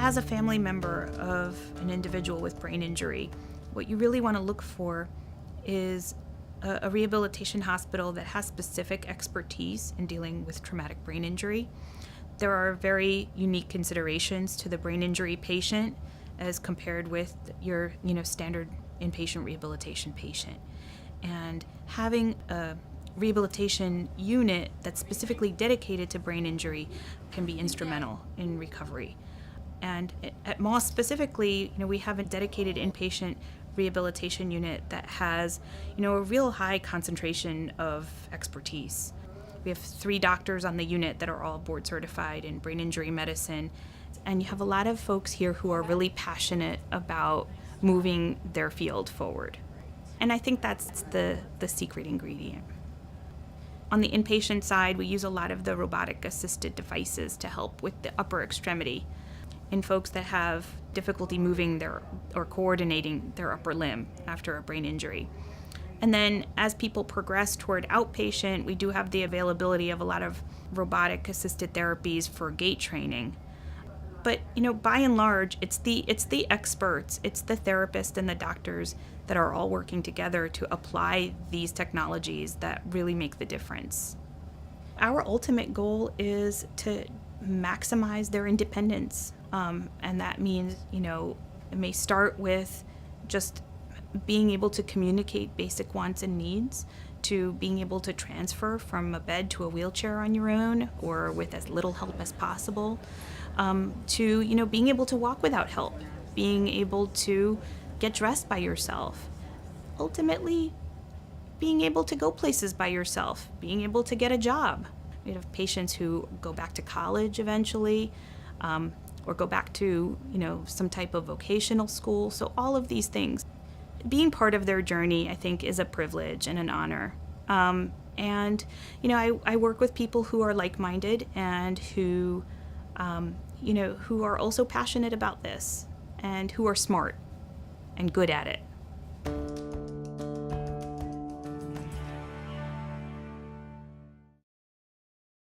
As a family member of an individual with brain injury, what you really want to look for is a rehabilitation hospital that has specific expertise in dealing with traumatic brain injury. There are very unique considerations to the brain injury patient as compared with your standard inpatient rehabilitation patient. And having a rehabilitation unit that's specifically dedicated to brain injury can be instrumental in recovery. And at Moss specifically, we have a dedicated inpatient rehabilitation unit that has, a real high concentration of expertise. We have 3 doctors on the unit that are all board certified in brain injury medicine. And you have a lot of folks here who are really passionate about moving their field forward. And I think that's the secret ingredient. On the inpatient side, we use a lot of the robotic assisted devices to help with the upper extremity in folks that have difficulty moving or coordinating their upper limb after a brain injury. And then as people progress toward outpatient, we do have the availability of a lot of robotic assisted therapies for gait training. But, by and large, it's the experts, it's the therapists and the doctors that are all working together to apply these technologies that really make the difference. Our ultimate goal is to maximize their independence. And that means, it may start with just being able to communicate basic wants and needs, to being able to transfer from a bed to a wheelchair on your own or with as little help as possible, to, being able to walk without help, being able to get dressed by yourself, ultimately being able to go places by yourself, being able to get a job. We have patients who go back to college eventually, or go back to, some type of vocational school. So all of these things. Being part of their journey, I think, is a privilege and an honor. And, I work with people who are like-minded and who, who are also passionate about this and who are smart and good at it.